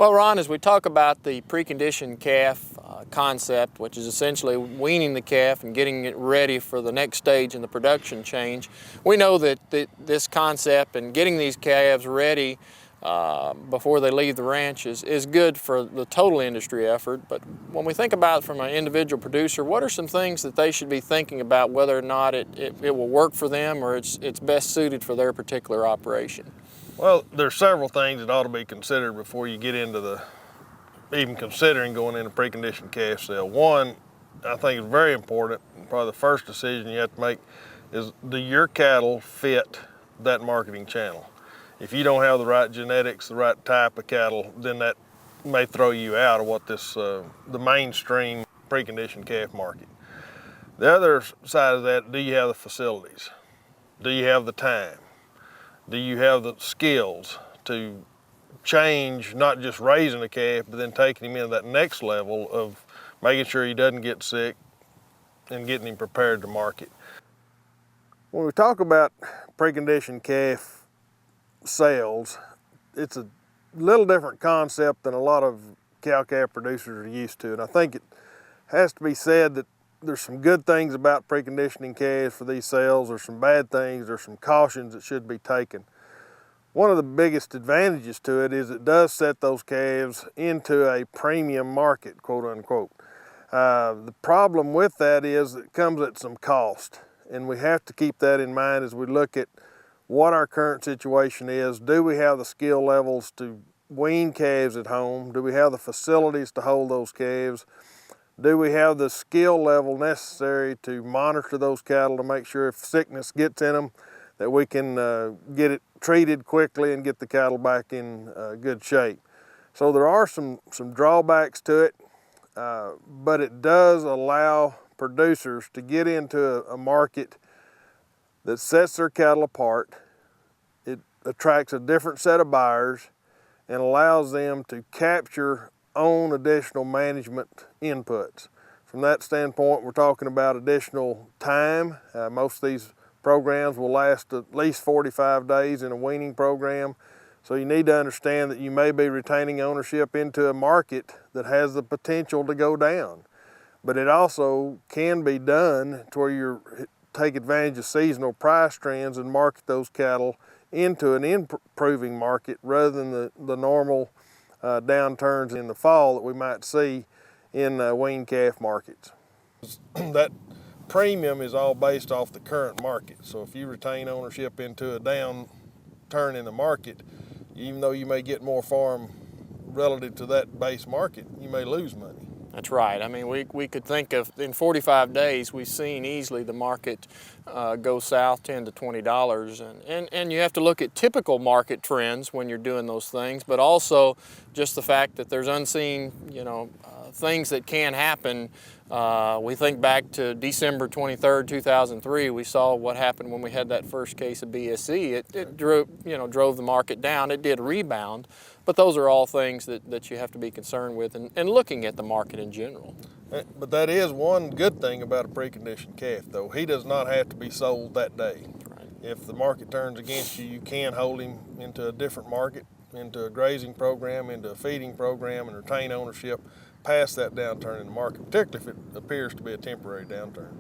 Well, Ron, as we talk about the preconditioned calf concept, which is essentially weaning the calf and getting it ready for the next stage in the production change, we know that this concept and getting these calves ready before they leave the ranch is good for the total industry effort. But when we think about it from an individual producer, what are some things that they should be thinking about whether or not it will work for them or it's best suited for their particular operation? Well, there's several things that ought to be considered before you get into even considering going into preconditioned calf sale. One, I think is very important, probably the first decision you have to make is, do your cattle fit that marketing channel? If you don't have the right genetics, the right type of cattle, then that may throw you out of what the mainstream preconditioned calf market. The other side of that, do you have the facilities? Do you have the time? Do you have the skills to change, not just raising a calf, but then taking him into that next level of making sure he doesn't get sick and getting him prepared to market? When we talk about preconditioned calf sales, it's a little different concept than a lot of cow-calf producers are used to. And I think it has to be said that there's some good things about preconditioning calves for these sales. There's some bad things. There's some cautions that should be taken. One of the biggest advantages to it is it does set those calves into a premium market, quote unquote. The problem with that is it comes at some cost, and we have to keep that in mind as we look at what our current situation is. Do we have the skill levels to wean calves at home? Do we have the facilities to hold those calves? Do we have the skill level necessary to monitor those cattle to make sure if sickness gets in them that we can get it treated quickly and get the cattle back in good shape? So there are some drawbacks to it, but it does allow producers to get into a market that sets their cattle apart. It attracts a different set of buyers and allows them to capture own additional management inputs. From that standpoint, we're talking about additional time. Most of these programs will last at least 45 days in a weaning program. So you need to understand that you may be retaining ownership into a market that has the potential to go down. But it also can be done to where you take advantage of seasonal price trends and market those cattle into an improving market rather than the normal downturns in the fall that we might see in weaned calf markets. That premium is all based off the current market. So if you retain ownership into a downturn in the market, even though you may get more farm relative to that base market, you may lose money. That's right. I mean, we could think of, in 45 days, we've seen easily the market go south $10 to $20. And you have to look at typical market trends when you're doing those things, but also just the fact that there's unseen, things that can happen. We think back to December 23rd, 2003, we saw what happened when we had that first case of BSE. It drove the market down. It did rebound, but those are all things that you have to be concerned with and looking at the market in general. But that is one good thing about a preconditioned calf, though. He does not have to be sold that day. Right. If the market turns against you, you can hold him into a different market, into a grazing program, into a feeding program, and retain ownership past that downturn in the market, particularly if it appears to be a temporary downturn.